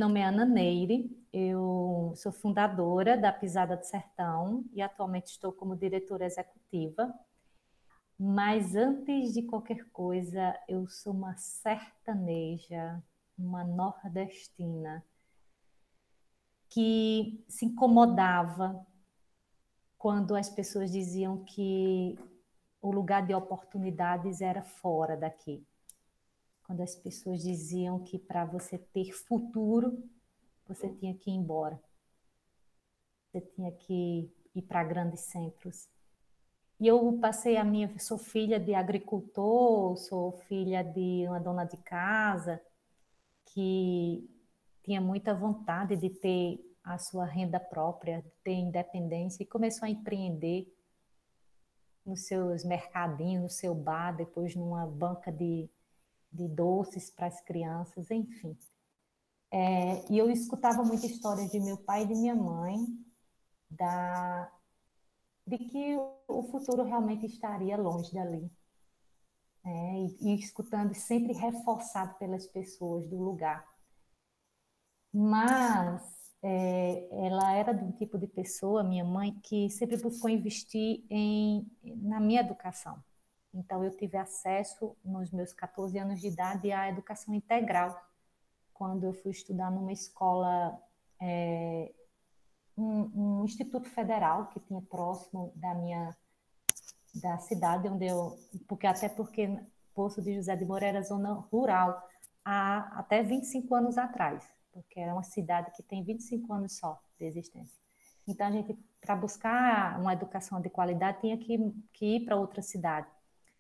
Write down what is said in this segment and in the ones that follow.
nome é Ana Neire, eu sou fundadora da Pisada do Sertão e atualmente estou como diretora executiva. Mas antes de qualquer coisa, eu sou uma sertaneja, uma nordestina, que se incomodava quando as pessoas diziam que o lugar de oportunidades era fora daqui. Quando as pessoas diziam que para você ter futuro, você tinha que ir embora. Você tinha que ir para grandes centros. E eu passei sou filha de agricultor, sou filha de uma dona de casa que tinha muita vontade de ter a sua renda própria, de ter independência e começou a empreender nos seus mercadinhos, no seu bar, depois numa banca de doces para as crianças, enfim. E eu escutava muita história de meu pai e de minha mãe, de que o futuro realmente estaria longe dali. E escutando, sempre reforçado pelas pessoas do lugar. Mas ela era de um tipo de pessoa, minha mãe, que sempre buscou investir na minha educação. Então, eu tive acesso, nos meus 14 anos de idade, à educação integral, quando eu fui estudar numa escola, um instituto federal que tinha próximo da cidade onde porque Poço de José de Moura era zona rural há até 25 anos atrás, porque era uma cidade que tem 25 anos só de existência. Então, a gente, para buscar uma educação de qualidade, tinha que ir para outra cidade.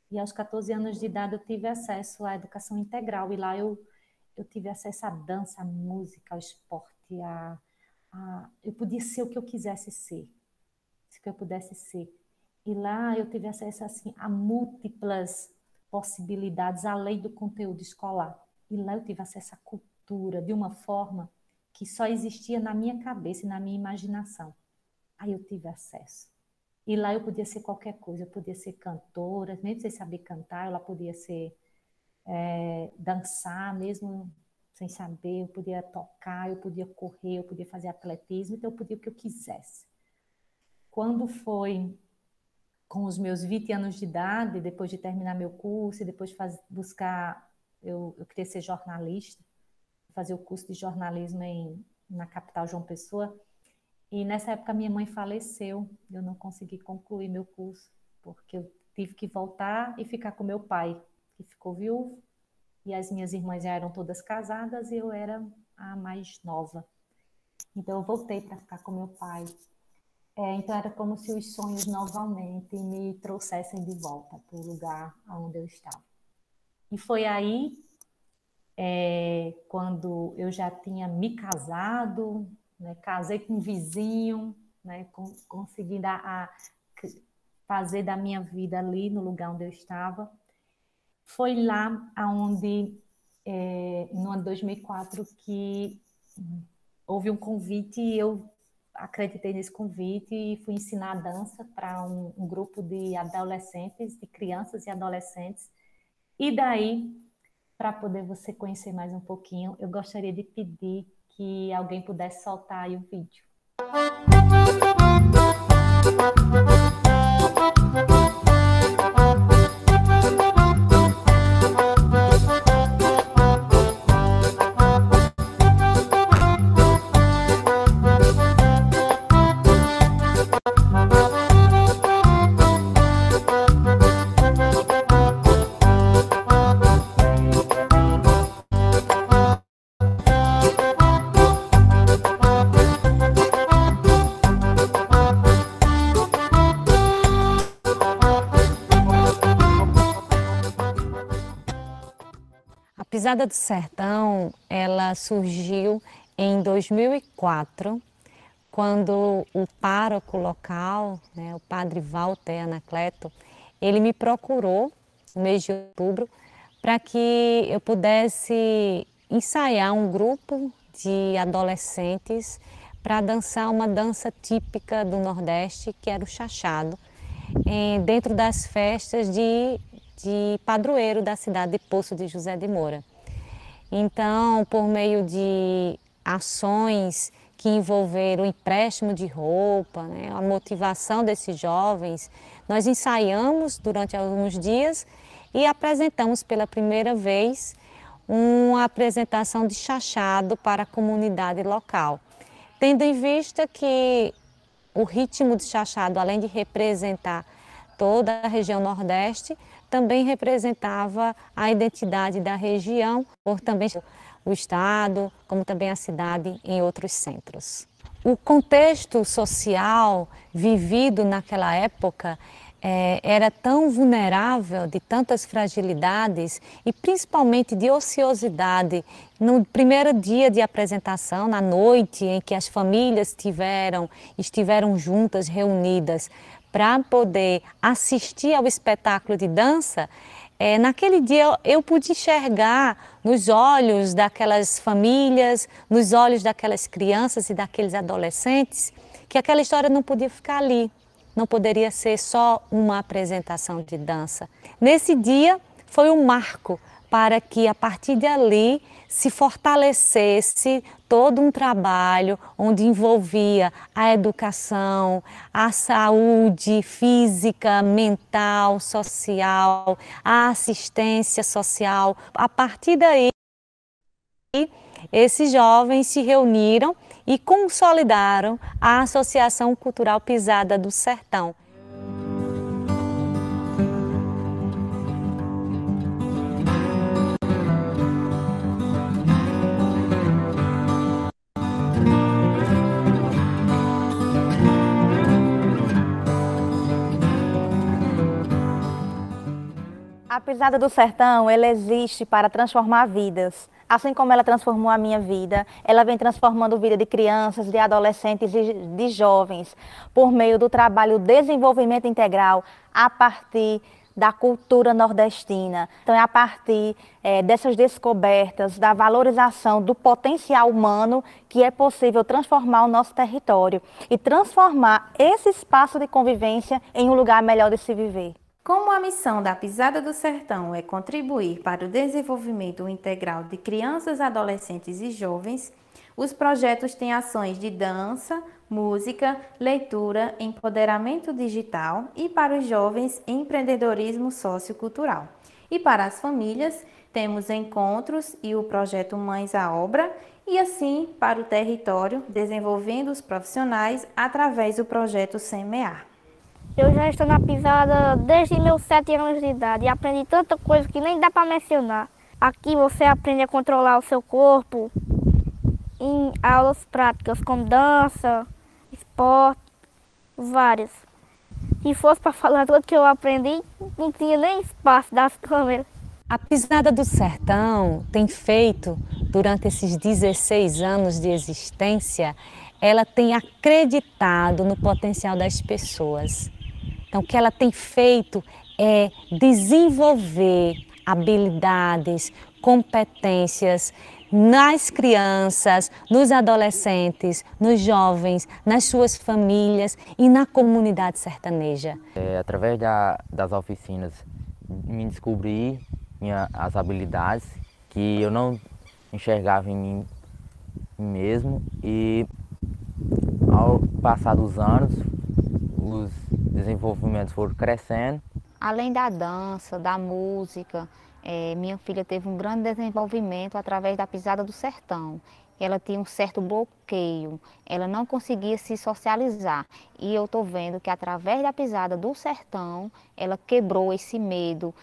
E aos 14 anos de idade eu tive acesso à educação integral, e lá eu tive acesso à dança, à música, ao esporte, eu podia ser o que eu quisesse ser, o que eu pudesse ser. E lá eu tive acesso assim, a múltiplas possibilidades, além do conteúdo escolar. E lá eu tive acesso à cultura de uma forma que só existia na minha cabeça e na minha imaginação. Aí eu tive acesso. E lá eu podia ser qualquer coisa, eu podia ser cantora, nem sem saber cantar, eu lá podia ser dançar, mesmo sem saber, eu podia tocar, eu podia correr, eu podia fazer atletismo, então eu podia o que eu quisesse. Quando foi com os meus 20 anos de idade, depois de terminar meu curso, e depois de eu queria ser jornalista, fazer o curso de jornalismo na capital João Pessoa, e nessa época minha mãe faleceu, eu não consegui concluir meu curso, porque eu tive que voltar e ficar com meu pai, que ficou viúvo, e as minhas irmãs já eram todas casadas e eu era a mais nova. Então eu voltei para ficar com meu pai. Então era como se os sonhos novamente me trouxessem de volta para o lugar onde eu estava. E foi aí, quando eu já tinha me casado, né, casei com um vizinho, né, consegui fazer da minha vida ali no lugar onde eu estava. Foi lá onde, no ano 2004, que houve um convite e eu acreditei nesse convite e fui ensinar a dança para um grupo de adolescentes, de crianças e adolescentes. E daí, para poder você conhecer mais um pouquinho, eu gostaria de pedir que alguém pudesse soltar aí o vídeo. A Pisada do Sertão, ela surgiu em 2004, quando o pároco local, né, o padre Walter Anacleto, ele me procurou no mês de outubro para que eu pudesse ensaiar um grupo de adolescentes para dançar uma dança típica do Nordeste, que era o chachado, dentro das festas de padroeiro da cidade de Poço de José de Moura. Então, por meio de ações que envolveram o empréstimo de roupa, né, a motivação desses jovens. Nós ensaiamos durante alguns dias e apresentamos pela primeira vez uma apresentação de chachado para a comunidade local. Tendo em vista que o ritmo de chachado, além de representar toda a região Nordeste, também representava a identidade da região, por também o estado, como também a cidade em outros centros. O contexto social vivido naquela época era tão vulnerável, de tantas fragilidades e principalmente de ociosidade. No primeiro dia de apresentação, na noite em que as famílias estiveram juntas, reunidas, para poder assistir ao espetáculo de dança, naquele dia eu pude enxergar nos olhos daquelas famílias, nos olhos daquelas crianças e daqueles adolescentes, que aquela história não podia ficar ali, não poderia ser só uma apresentação de dança. Nesse dia foi um marco para que a partir de ali se fortalecesse todo um trabalho onde envolvia a educação, a saúde física, mental, social, a assistência social. A partir daí, esses jovens se reuniram e consolidaram a Associação Cultural Pisada do Sertão. A Pisada do Sertão, ela existe para transformar vidas. Assim como ela transformou a minha vida, ela vem transformando a vida de crianças, de adolescentes e de jovens, por meio do trabalho desenvolvimento integral a partir da cultura nordestina. Então é a partir dessas descobertas, da valorização do potencial humano que é possível transformar o nosso território e transformar esse espaço de convivência em um lugar melhor de se viver. Como a missão da Pisada do Sertão é contribuir para o desenvolvimento integral de crianças, adolescentes e jovens, os projetos têm ações de dança, música, leitura, empoderamento digital e para os jovens, empreendedorismo sociocultural. E para as famílias, temos encontros e o projeto Mães à Obra e assim para o território, desenvolvendo os profissionais através do projeto Semear. Eu já estou na pisada desde meus 7 anos de idade e aprendi tanta coisa que nem dá para mencionar. Aqui você aprende a controlar o seu corpo em aulas práticas como dança, esporte, várias. Se fosse para falar tudo que eu aprendi, não tinha nem espaço das câmeras. A Pisada do Sertão tem feito, durante esses 16 anos de existência, ela tem acreditado no potencial das pessoas. Então, o que ela tem feito é desenvolver habilidades, competências nas crianças, nos adolescentes, nos jovens, nas suas famílias e na comunidade sertaneja. Através das oficinas, me descobri as habilidades que eu não enxergava em mim mesmo e ao passar dos anos, os desenvolvimentos foram crescendo. Além da dança, da música, minha filha teve um grande desenvolvimento através da Pisada do Sertão. Ela tinha um certo bloqueio, ela não conseguia se socializar. E eu estou vendo que através da Pisada do Sertão, ela quebrou esse medo,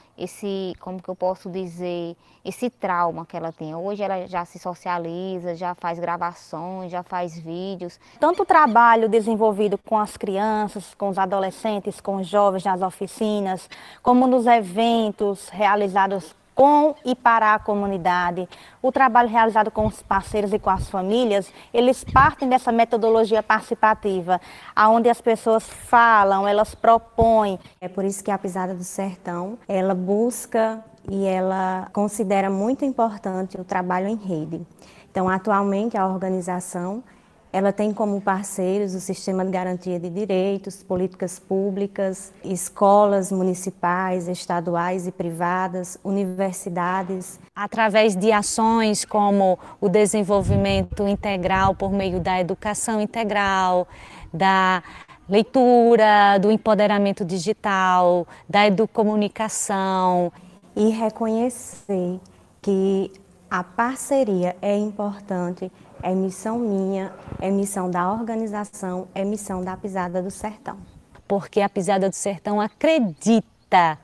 como que eu posso dizer, esse trauma que ela tinha. Hoje ela já se socializa, já faz gravações, já faz vídeos. Tanto o trabalho desenvolvido com as crianças, com os adolescentes, com os jovens nas oficinas, como nos eventos realizados com e para a comunidade, o trabalho realizado com os parceiros e com as famílias, eles partem dessa metodologia participativa, onde as pessoas falam, elas propõem. É por isso que a Pisada do Sertão, ela busca e ela considera muito importante o trabalho em rede. Então, atualmente, a organização, Ela tem como parceiros o Sistema de Garantia de Direitos, políticas públicas, escolas municipais, estaduais e privadas, universidades. Através de ações como o desenvolvimento integral por meio da educação integral, da leitura, do empoderamento digital, da educomunicação. E reconhecer que a parceria é importante, é missão minha, é missão da organização, é missão da Pisada do Sertão. Porque a Pisada do Sertão acredita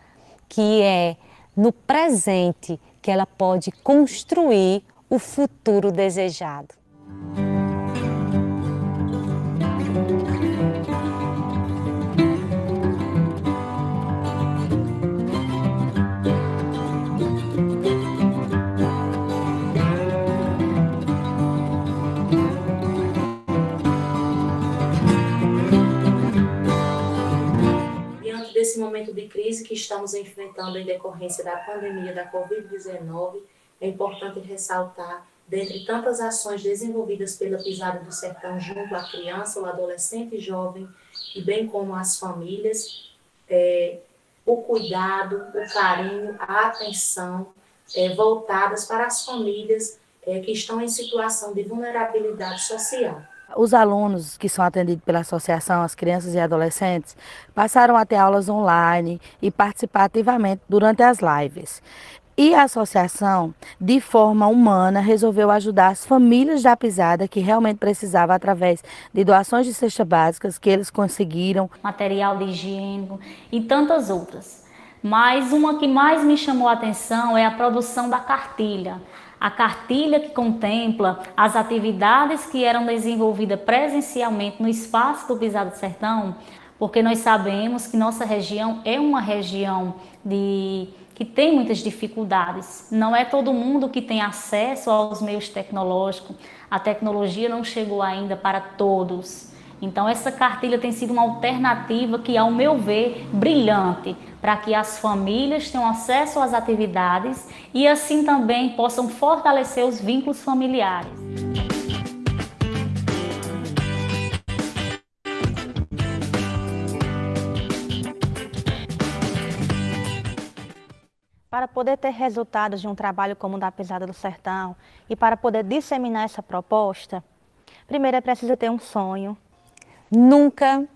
que é no presente que ela pode construir o futuro desejado. Desse momento de crise que estamos enfrentando em decorrência da pandemia da Covid-19, é importante ressaltar, dentre tantas ações desenvolvidas pela Pisada do Sertão junto à criança, o adolescente e jovem, e bem como as famílias, o cuidado, o carinho, a atenção voltadas para as famílias que estão em situação de vulnerabilidade social. Os alunos que são atendidos pela associação, as crianças e adolescentes, passaram a ter aulas online e participar ativamente durante as lives. E a associação, de forma humana, resolveu ajudar as famílias da Pisada que realmente precisavam através de doações de cestas básicas que eles conseguiram. Material de higiene e tantas outras. Mas uma que mais me chamou a atenção é a produção da cartilha. A cartilha que contempla as atividades que eram desenvolvidas presencialmente no espaço do Pisada do Sertão, porque nós sabemos que nossa região é uma região que tem muitas dificuldades. Não é todo mundo que tem acesso aos meios tecnológicos. A tecnologia não chegou ainda para todos. Então essa cartilha tem sido uma alternativa que, ao meu ver, brilhante, para que as famílias tenham acesso às atividades e assim também possam fortalecer os vínculos familiares. Para poder ter resultados de um trabalho como o da Pisada do Sertão e para poder disseminar essa proposta, primeiro é preciso ter um sonho. Nunca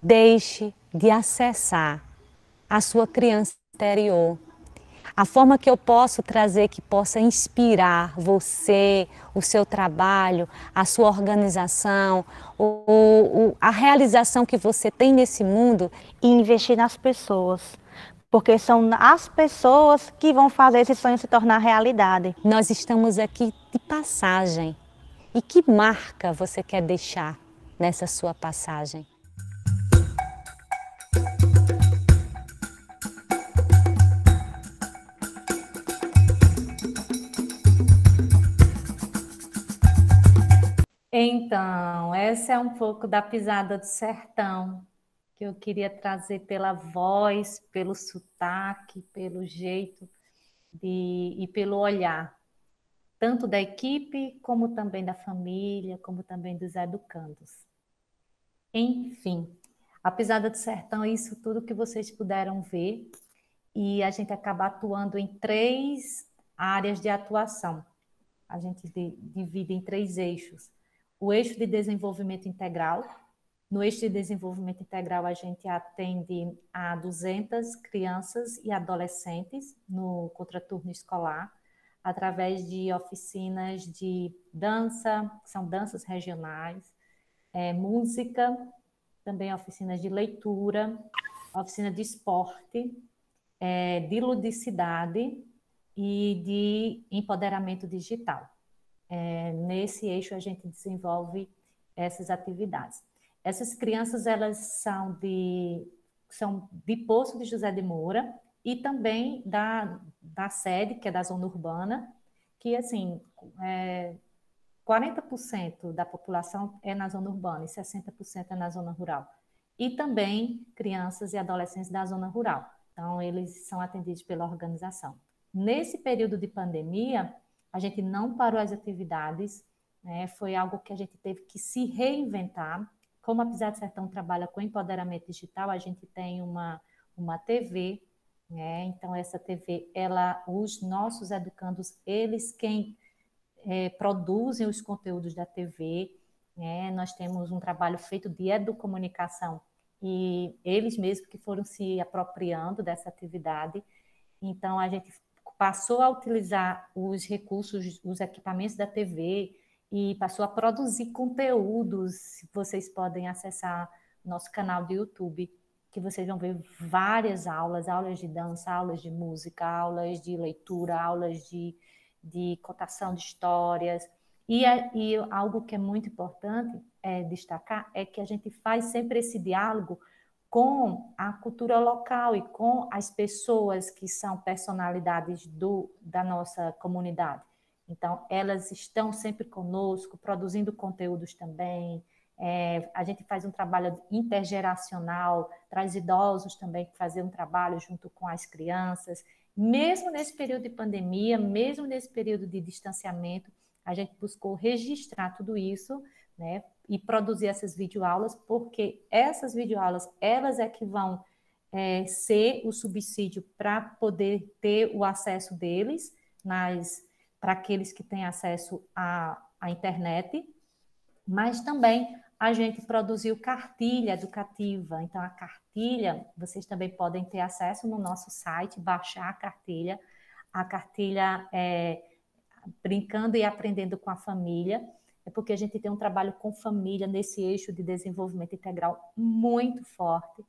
deixe de acessar a sua criança interior. A forma que eu posso trazer que possa inspirar você, o seu trabalho, a sua organização, a realização que você tem nesse mundo. E investir nas pessoas, porque são as pessoas que vão fazer esse sonho se tornar realidade. Nós estamos aqui de passagem. E que marca você quer deixar nessa sua passagem? Então, essa é um pouco da Pisada do Sertão, que eu queria trazer pela voz, pelo sotaque, pelo jeito e pelo olhar, tanto da equipe, como também da família, como também dos educandos. Enfim, a Pisada do Sertão é isso tudo que vocês puderam ver, e a gente acaba atuando em 3 áreas de atuação. A gente divide em 3 eixos. O eixo de desenvolvimento integral. No eixo de desenvolvimento integral, a gente atende a 200 crianças e adolescentes no contraturno escolar, através de oficinas de dança, que são danças regionais, música, também oficinas de leitura, oficina de esporte, de ludicidade e de empoderamento digital. Nesse eixo a gente desenvolve essas atividades. Essas crianças, elas são de Poço de José de Moura e também da sede, que é da zona urbana, que assim, 40% da população é na zona urbana e 60% é na zona rural. E também crianças e adolescentes da zona rural. Então, eles são atendidos pela organização. Nesse período de pandemia, a gente não parou as atividades né? Foi algo que a gente teve que se reinventar. Como a Pisada do Sertão trabalha com empoderamento digital, a gente tem uma TV, né? Então, essa TV, os nossos educandos, eles quem produzem os conteúdos da TV, né? Nós temos um trabalho feito de educomunicação e eles mesmos que foram se apropriando dessa atividade. Então, a gente passou a utilizar os recursos, os equipamentos da TV e passou a produzir conteúdos. Vocês podem acessar nosso canal do YouTube, que vocês vão ver várias aulas de dança, aulas de música, aulas de leitura, aulas de contação de histórias. E algo que é muito importante destacar é que a gente faz sempre esse diálogo com a cultura local e com as pessoas que são personalidades da nossa comunidade. Então, elas estão sempre conosco, produzindo conteúdos também. A gente faz um trabalho intergeracional, traz idosos também que fazem um trabalho junto com as crianças. Mesmo nesse período de pandemia, mesmo nesse período de distanciamento, a gente buscou registrar tudo isso, né, e produzir essas videoaulas, porque essas videoaulas, elas é que vão ser o subsídio para poder ter o acesso deles, para aqueles que têm acesso à internet, mas também a gente produziu cartilha educativa. Então, a cartilha, vocês também podem ter acesso no nosso site, baixar a cartilha Brincando e Aprendendo com a Família, porque a gente tem um trabalho com família nesse eixo de desenvolvimento integral muito forte.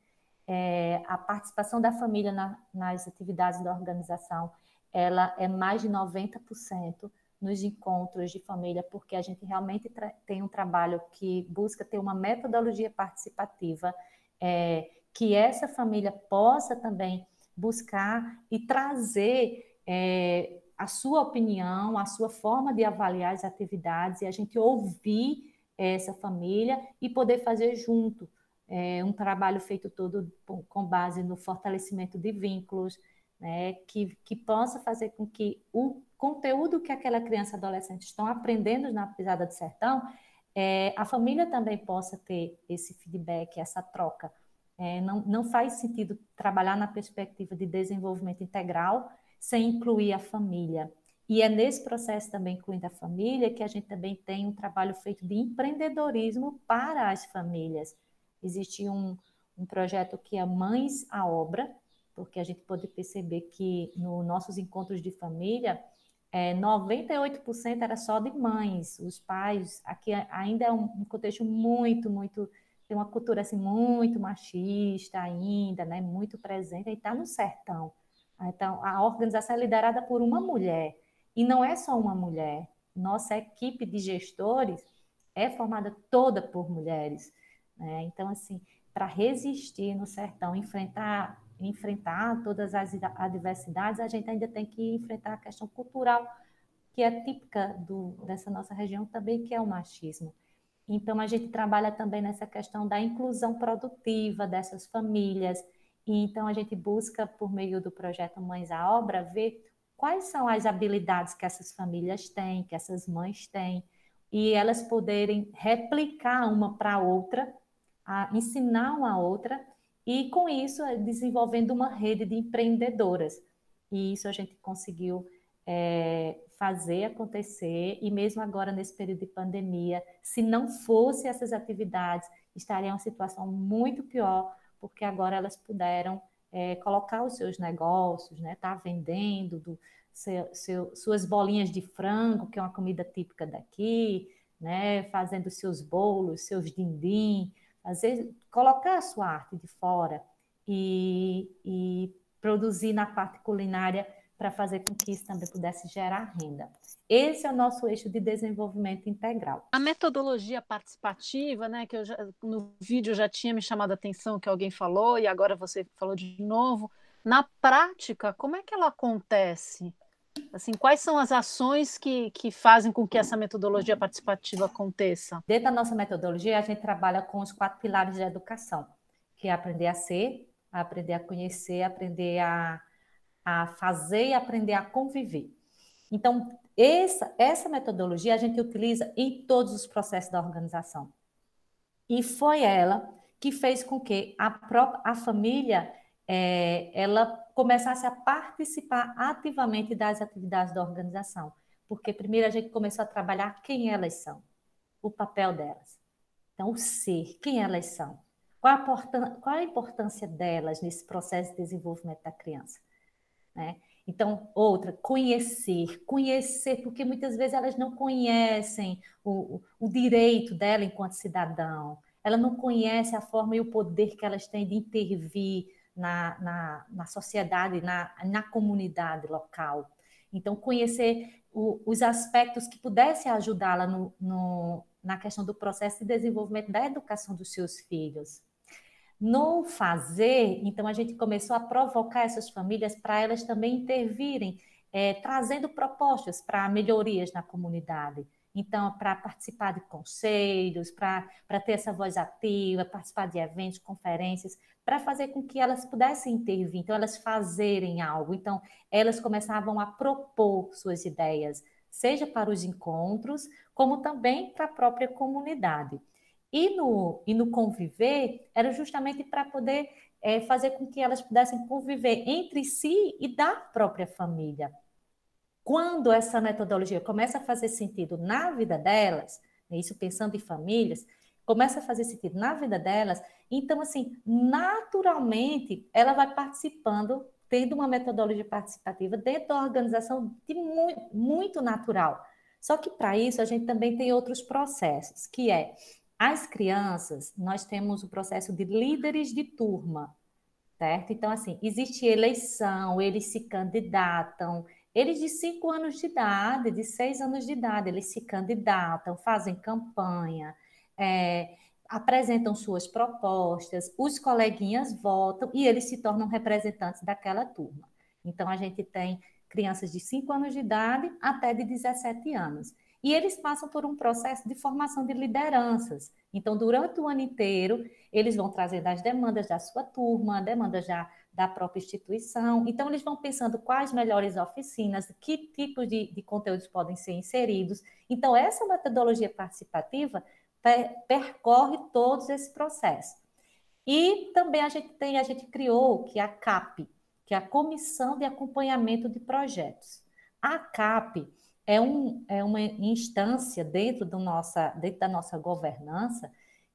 A participação da família nas atividades da organização, ela é mais de 90% nos encontros de família, porque a gente realmente tem um trabalho que busca ter uma metodologia participativa, que essa família possa também buscar e trazer a sua opinião, a sua forma de avaliar as atividades, e a gente ouvir essa família e poder fazer junto. Um trabalho feito todo com base no fortalecimento de vínculos, né, que possa fazer com que o conteúdo que aquela criança e adolescente estão aprendendo na Pisada do Sertão, a família também possa ter esse feedback, essa troca. Não faz sentido trabalhar na perspectiva de desenvolvimento integral sem incluir a família. E é nesse processo também, incluindo a família, que a gente também tem um trabalho feito de empreendedorismo para as famílias. Existe um projeto que é Mães à Obra, porque a gente pode perceber que nos nossos encontros de família, 98% era só de mães. Os pais, aqui ainda é um contexto muito, tem uma cultura assim, muito machista ainda, né, muito presente, e está no sertão. Então, a organização é liderada por uma mulher, e não é só uma mulher. Nossa equipe de gestores é formada toda por mulheres, né? Então, assim, para resistir no sertão, enfrentar todas as adversidades, a gente ainda tem que enfrentar a questão cultural, que é típica dessa nossa região também, que é o machismo. Então, a gente trabalha também nessa questão da inclusão produtiva dessas famílias. E então, a gente busca, por meio do projeto Mães à Obra, ver quais são as habilidades que essas famílias têm, que essas mães têm, e elas poderem replicar uma para a outra, ensinar uma a outra, e com isso desenvolvendo uma rede de empreendedoras. E isso a gente conseguiu fazer acontecer, e mesmo agora nesse período de pandemia, se não fosse essas atividades, estaria em uma situação muito pior, porque agora elas puderam colocar os seus negócios, né, tá vendendo suas bolinhas de frango, que é uma comida típica daqui, né, fazendo seus bolos, seus dindim, colocar a sua arte de fora e produzir na parte culinária para fazer com que isso também pudesse gerar renda. Esse é o nosso eixo de desenvolvimento integral. A metodologia participativa, né, que no vídeo já tinha me chamado a atenção, que alguém falou, e agora você falou de novo, na prática, como é que ela acontece? Assim, quais são as ações que fazem com que essa metodologia participativa aconteça? Dentro da nossa metodologia, a gente trabalha com os 4 pilares da educação, que é aprender a ser, aprender a conhecer, aprender a fazer e aprender a conviver. Então, essa metodologia a gente utiliza em todos os processos da organização. E foi ela que fez com que a família ela começasse a participar ativamente das atividades da organização. Porque primeiro a gente começou a trabalhar quem elas são, o papel delas. Então, o ser, quem elas são. Qual a importância delas nesse processo de desenvolvimento da criança? Né? Então, outra, conhecer, porque muitas vezes elas não conhecem o direito dela enquanto cidadão, ela não conhece a forma e o poder que elas têm de intervir na sociedade, na comunidade local. Então, conhecer os aspectos que pudessem ajudá-la na questão do processo de desenvolvimento da educação dos seus filhos. No fazer, então, a gente começou a provocar essas famílias para elas também intervirem, trazendo propostas para melhorias na comunidade. Então, para participar de conselhos, para ter essa voz ativa, participar de eventos, conferências, para fazer com que elas pudessem intervir, então, elas fazerem algo. Então, elas começavam a propor suas ideias, seja para os encontros, como também para a própria comunidade. E no conviver, era justamente para poder fazer com que elas pudessem conviver entre si e da própria família. Quando essa metodologia começa a fazer sentido na vida delas, isso pensando em famílias, começa a fazer sentido na vida delas, então, assim, naturalmente, ela vai participando, tendo uma metodologia participativa dentro da organização de muito natural. Só que, para isso, a gente também tem outros processos, que as crianças, nós temos o processo de líderes de turma, certo? Então, assim, existe eleição, eles se candidatam, eles de 5 anos de idade, de 6 anos de idade, eles se candidatam, fazem campanha, apresentam suas propostas, os coleguinhas votam e eles se tornam representantes daquela turma. Então, a gente tem crianças de 5 anos de idade até de 17 anos. E eles passam por um processo de formação de lideranças. Então, durante o ano inteiro, eles vão trazendo as demandas da sua turma, demandas da própria instituição. Então, eles vão pensando quais melhores oficinas, que tipos de conteúdos podem ser inseridos. Então, essa metodologia participativa percorre todos esses processos. E também a gente criou que é a CAP, que é a Comissão de Acompanhamento de Projetos. A CAP é uma instância dentro da nossa governança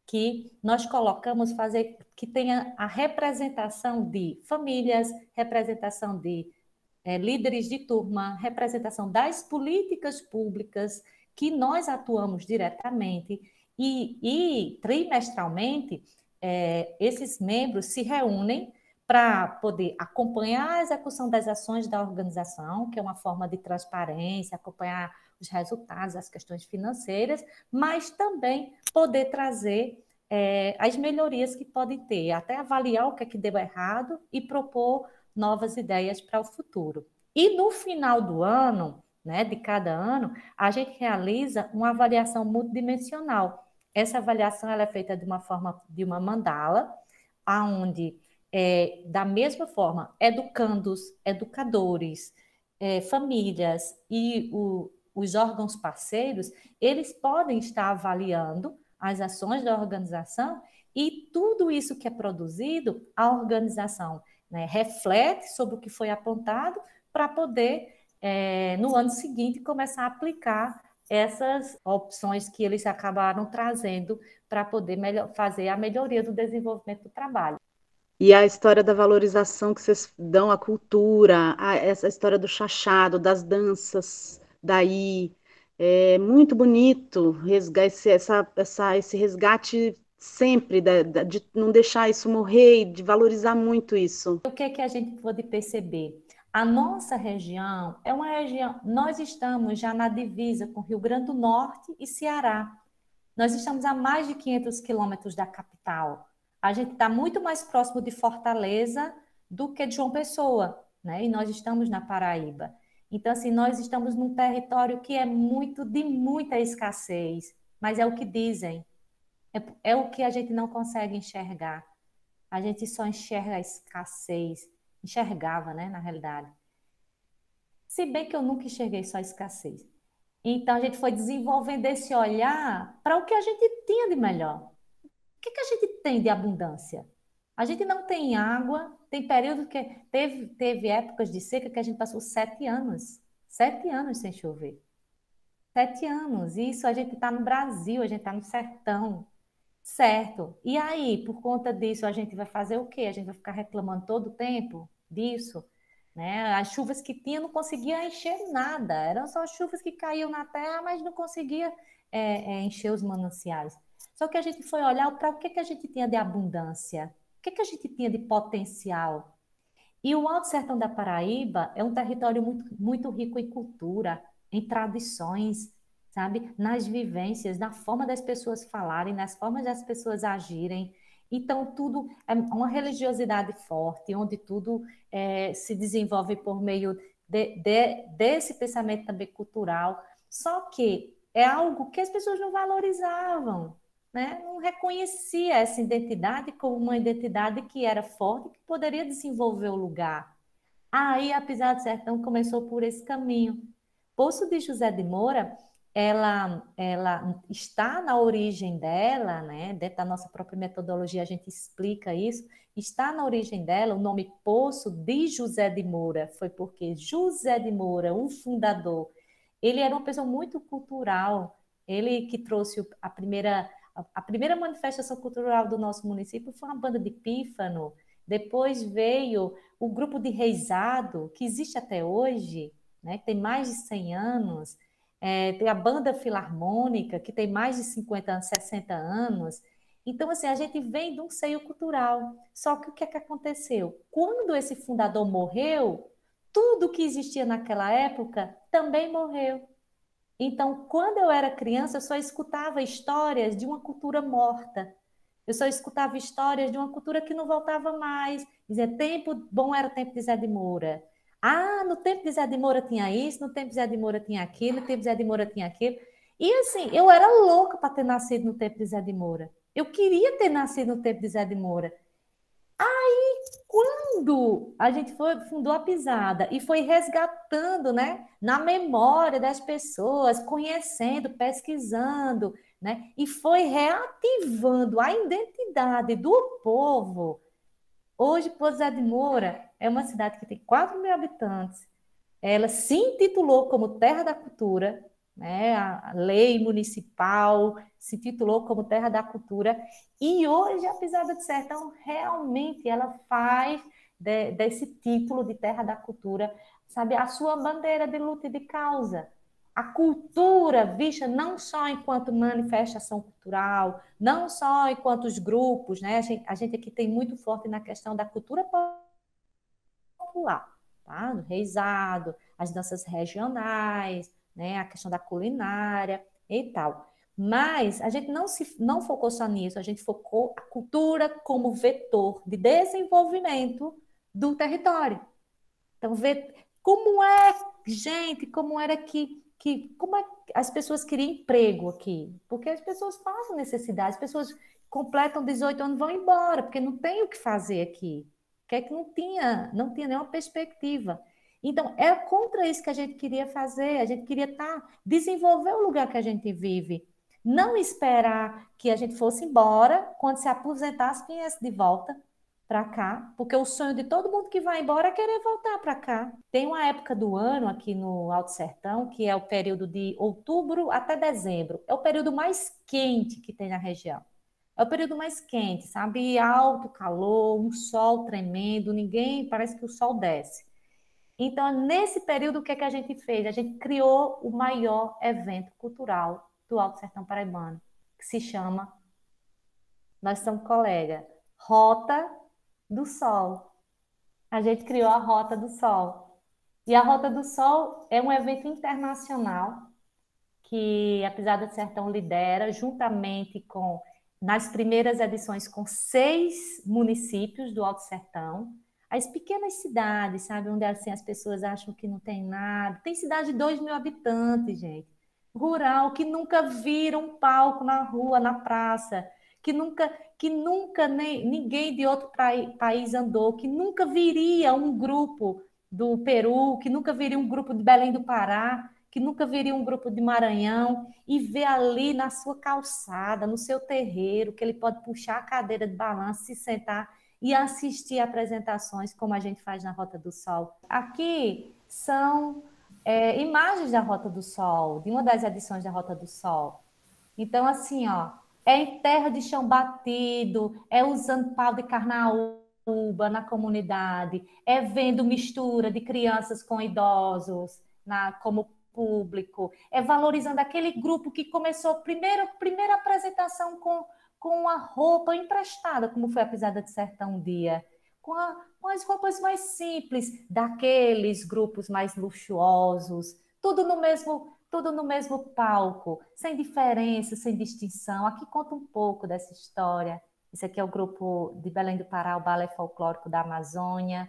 que nós colocamos fazer que tenha a representação de famílias, representação de líderes de turma, representação das políticas públicas que nós atuamos diretamente e trimestralmente esses membros se reúnem para poder acompanhar a execução das ações da organização, que é uma forma de transparência, acompanhar os resultados, as questões financeiras, mas também poder trazer as melhorias que podem ter, até avaliar o que é que deu errado e propor novas ideias para o futuro. E no final do ano, né, de cada ano, a gente realiza uma avaliação multidimensional. Essa avaliação ela é feita de uma forma de uma mandala, onde da mesma forma, educandos, educadores, famílias e os órgãos parceiros, eles podem estar avaliando as ações da organização e tudo isso que é produzido, a organização, né, reflete sobre o que foi apontado para poder, no ano seguinte, começar a aplicar essas opções que eles acabaram trazendo para poder fazer a melhoria do desenvolvimento do trabalho. E a história da valorização que vocês dão à cultura, essa história do chachado, das danças, daí, é muito bonito esse resgate sempre, de não deixar isso morrer, de valorizar muito isso. O que é que a gente pode perceber? A nossa região é uma região, nós estamos já na divisa com Rio Grande do Norte e Ceará. Nós estamos a mais de 500 quilômetros da capital. A gente está muito mais próximo de Fortaleza do que de João Pessoa, né? E nós estamos na Paraíba. Então, assim, nós estamos num território que é de muita escassez, mas é o que dizem, é o que a gente não consegue enxergar. A gente só enxerga a escassez, enxergava, né, na realidade. Se bem que eu nunca enxerguei só escassez. Então, a gente foi desenvolvendo esse olhar para o que a gente tinha de melhor. O que que a gente tem de abundância? A gente não tem água, tem período que teve épocas de seca que a gente passou 7 anos. 7 anos sem chover. 7 anos. Isso a gente está no Brasil, a gente está no sertão. Certo. E aí, por conta disso, a gente vai fazer o quê? A gente vai ficar reclamando todo o tempo disso, né? As chuvas que tinha não conseguia encher nada, eram só chuvas que caíam na terra, mas não conseguia encher os mananciais. Só que a gente foi olhar para o que que a gente tinha de abundância, o que que a gente tinha de potencial. E o Alto Sertão da Paraíba é um território muito rico em cultura, em tradições, sabe? Nas vivências, na forma das pessoas falarem, nas formas das pessoas agirem. Então, tudo é uma religiosidade forte, onde tudo se desenvolve por meio desse pensamento também cultural. Só que é algo que as pessoas não valorizavam, né? Não reconhecia essa identidade como uma identidade que era forte, que poderia desenvolver o lugar. Aí a Pisada do Sertão começou por esse caminho. Poço de José de Moura, ela está na origem dela, né? Dentro da nossa própria metodologia a gente explica isso, está na origem dela, o nome Poço de José de Moura foi porque José de Moura, o fundador, ele era uma pessoa muito cultural, ele que trouxe a primeira manifestação cultural do nosso município foi uma banda de pífano, depois veio o grupo de reisado, que existe até hoje, né, que tem mais de 100 anos, tem a banda filarmônica, que tem mais de 50 anos, 60 anos. Então, assim, a gente vem de um seio cultural. Só que o que é que aconteceu? Quando esse fundador morreu, tudo que existia naquela época também morreu. Então, quando eu era criança, eu só escutava histórias de uma cultura morta. Eu só escutava histórias de uma cultura que não voltava mais. Dizia, tempo bom era o tempo de Zé de Moura. Ah, no tempo de Zé de Moura tinha isso, no tempo de Zé de Moura tinha aquilo, no tempo de Zé de Moura tinha aquilo. E assim, eu era louca para ter nascido no tempo de Zé de Moura. Eu queria ter nascido no tempo de Zé de Moura. Aí, quando a gente fundou a Pisada e foi resgatando, né, na memória das pessoas, conhecendo, pesquisando, né, e foi reativando a identidade do povo. Hoje, Pouso Zé de Moura é uma cidade que tem 4.000 habitantes. Ela se intitulou como Terra da Cultura, né? A lei municipal se intitulou como Terra da Cultura. E hoje a Pisada do Sertão realmente ela faz desse título de Terra da Cultura, sabe, a sua bandeira de luta e de causa. A cultura vista não só enquanto manifestação cultural, não só enquanto os grupos, né? A gente aqui tem muito forte na questão da cultura popular, tá? Do reizado, as danças regionais, né? A questão da culinária e tal. Mas a gente não focou só nisso, a gente focou a cultura como vetor de desenvolvimento do território. Então, ver como é, gente, como era como é que as pessoas queriam emprego aqui, porque as pessoas passam necessidade, as pessoas completam 18 anos e vão embora, porque não tem o que fazer aqui, que é que não tinha nenhuma perspectiva. Então, é contra isso que a gente queria fazer, a gente queria desenvolver o lugar que a gente vive, não esperar que a gente fosse embora, quando se aposentasse, viesse de volta para cá, porque o sonho de todo mundo que vai embora é querer voltar para cá. Tem uma época do ano aqui no Alto Sertão, que é o período de outubro até dezembro. É o período mais quente que tem na região. É o período mais quente, sabe? Alto calor, um sol tremendo, parece que o sol desce. Então, nesse período, o que é que a gente fez? A gente criou o maior evento cultural do Alto Sertão Paraibano, que se chama, nós somos colegas, Rota do Sol. A gente criou a Rota do Sol. E a Rota do Sol é um evento internacional que a Pisada do Sertão lidera, juntamente nas primeiras edições, com 6 municípios do Alto Sertão, as pequenas cidades, sabe, onde assim, as pessoas acham que não tem nada. Tem cidade de 2.000 habitantes, gente. Rural, que nunca viram um palco na rua, na praça, que nunca ninguém de outro país andou, que nunca viria um grupo do Peru, que nunca viria um grupo de Belém do Pará, que nunca viria um grupo de Maranhão, e ver ali na sua calçada, no seu terreiro, que ele pode puxar a cadeira de balanço, se sentar e assistir apresentações como a gente faz na Rota do Sol. Aqui são imagens da Rota do Sol, de uma das edições da Rota do Sol. Então, assim, ó, é em terra de chão batido, é usando pau de carnaúba na comunidade, é vendo mistura de crianças com idosos como público, é valorizando aquele grupo que começou primeira apresentação com a roupa emprestada, como foi a Pisada de Sertão um dia, com as roupas mais simples daqueles grupos mais luxuosos, tudo no mesmo palco, sem diferença, sem distinção. Aqui conta um pouco dessa história. Esse aqui é o grupo de Belém do Pará, o Balé Folclórico da Amazônia.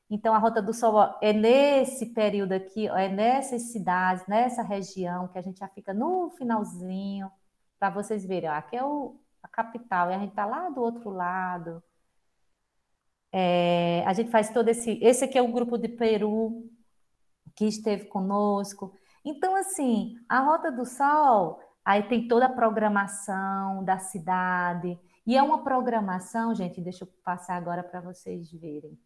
Então, a Rota do Sol é nesse período aqui, é nessas cidades, nessa região, que a gente já fica no finalzinho, para vocês verem. Aqui é a capital, e a gente está lá do outro lado. A gente faz todo esse aqui é o grupo de Peru, que esteve conosco. Então, assim, a Rota do Sol, aí tem toda a programação da cidade, e é uma programação, gente, deixa eu passar agora para vocês verem.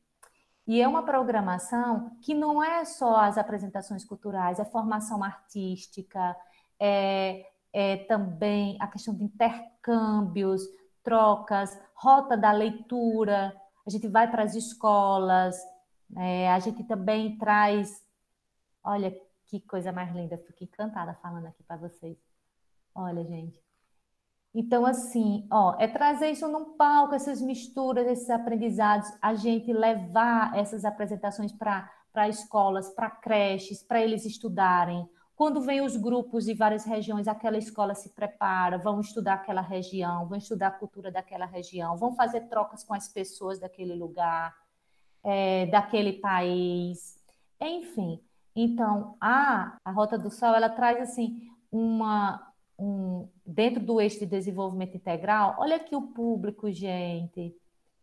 E é uma programação que não é só as apresentações culturais, é formação artística, é também a questão de intercâmbios, trocas, rota da leitura, a gente vai para as escolas, a gente também traz... Olha que coisa mais linda, fico encantada falando aqui para vocês. Olha, gente. Então, assim, é trazer isso num palco, essas misturas, esses aprendizados, a gente levar essas apresentações para escolas, para creches, para eles estudarem. Quando vem os grupos de várias regiões, aquela escola se prepara, vão estudar aquela região, vão estudar a cultura daquela região, vão fazer trocas com as pessoas daquele lugar, daquele país, enfim. Então, a Rota do Sol, ela traz, assim, dentro do eixo de desenvolvimento integral, olha aqui o público, gente,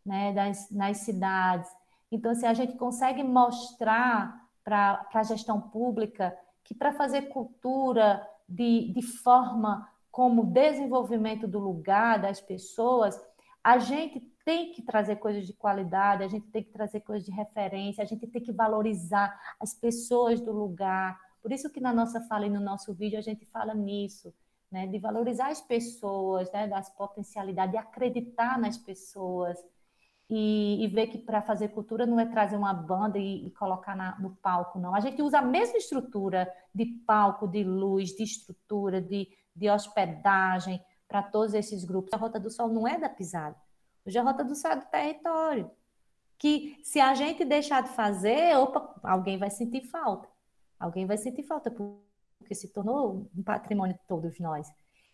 né, nas cidades. Então, assim, a gente consegue mostrar para a gestão pública que para fazer cultura de forma como desenvolvimento do lugar, das pessoas, a gente tem que trazer coisas de qualidade, a gente tem que trazer coisas de referência, a gente tem que valorizar as pessoas do lugar. Por isso que na nossa fala e no nosso vídeo a gente fala nisso, né, de valorizar as pessoas, né, das potencialidades, de acreditar nas pessoas e ver que para fazer cultura não é trazer uma banda e colocar no palco, não. A gente usa a mesma estrutura de palco, de luz, de estrutura, de hospedagem para todos esses grupos. A Rota do Sol não é da Pisada. Hoje a Rota do Sol é do território. Que se a gente deixar de fazer, alguém vai sentir falta. Alguém vai sentir falta, porque se tornou um patrimônio de todos nós.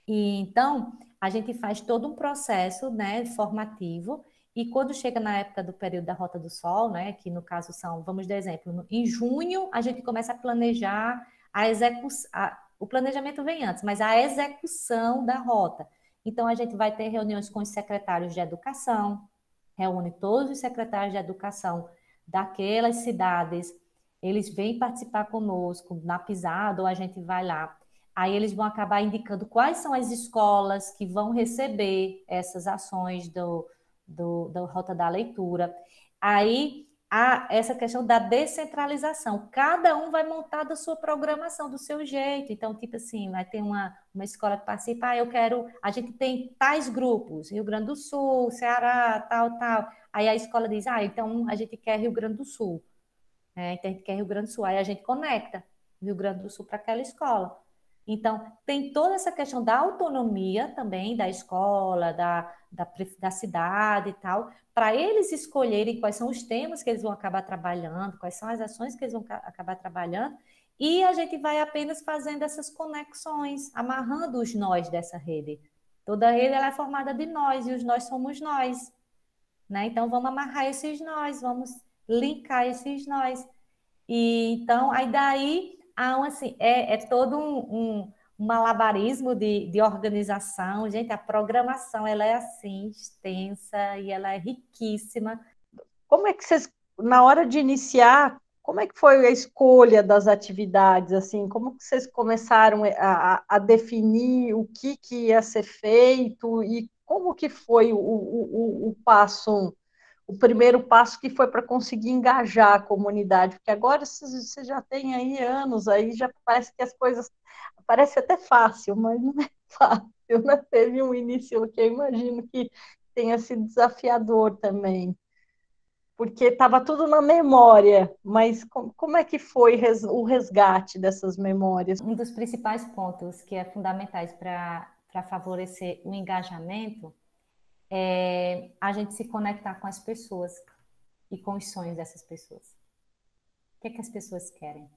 E então, a gente faz todo um processo, né, formativo, e quando chega na época do período da Rota do Sol, né, que no caso são, vamos dar exemplo, em junho a gente começa a planejar a execução, o planejamento vem antes, mas a execução da rota. Então, a gente vai ter reuniões com os secretários de educação, reúne todos os secretários de educação daquelas cidades, eles vêm participar conosco na Pisada, ou a gente vai lá. Aí eles vão acabar indicando quais são as escolas que vão receber essas ações da Rota da Leitura. Aí há essa questão da descentralização. Cada um vai montar da sua programação, do seu jeito. Então, tipo assim, vai ter uma escola que participa, a gente tem tais grupos, Rio Grande do Sul, Ceará, tal. Aí a escola diz, então a gente quer Rio Grande do Sul. Então a gente quer Rio Grande do Sul. Aí a gente conecta Rio Grande do Sul para aquela escola. Então, tem toda essa questão da autonomia também da escola, da cidade e tal, para eles escolherem quais são os temas que eles vão acabar trabalhando, quais são as ações que eles vão acabar trabalhando, e a gente vai apenas fazendo essas conexões, amarrando os nós dessa rede. Toda rede ela é formada de nós, e os nós somos nós, né? Então, vamos amarrar esses nós, vamos linkar esses nós. E, então, aí daí... assim, é todo um malabarismo de organização. Gente, a programação ela é assim, extensa e ela é riquíssima. Como é que vocês na hora de iniciar, como é que foi a escolha das atividades, assim, como que vocês começaram a definir o que ia ser feito e como que foi o passo, o primeiro passo que foi para conseguir engajar a comunidade? Porque agora você já tem aí anos, aí já parece que as coisas, parece até fácil, mas não é fácil, né? Teve um início que eu imagino que tenha sido desafiador também, porque estava tudo na memória, mas como é que foi o resgate dessas memórias? Um dos principais pontos que é fundamentais para favorecer o engajamento é a gente se conectar com as pessoas e com os sonhos dessas pessoas. O que é que as pessoas querem?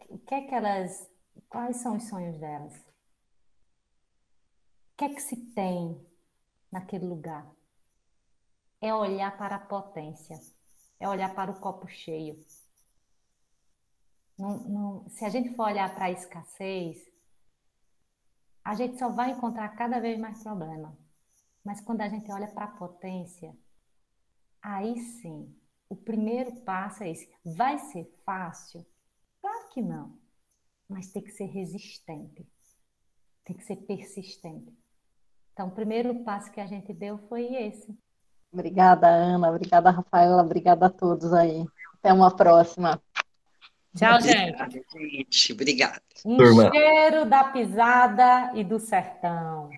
O que é que elas... Quais são os sonhos delas? O que é que se tem naquele lugar? É olhar para a potência, é olhar para o copo cheio. Se a gente for olhar para a escassez, a gente só vai encontrar cada vez mais problema. Mas quando a gente olha para a potência, aí sim, o primeiro passo é esse. Vai ser fácil? Claro que não. Mas tem que ser resistente. Tem que ser persistente. Então, o primeiro passo que a gente deu foi esse. Obrigada, Ana. Obrigada, Rafaela. Obrigada a todos aí. Até uma próxima. Tchau, Obrigada, gente. gente. Obrigada. Um Turma. cheiro da pisada e do sertão.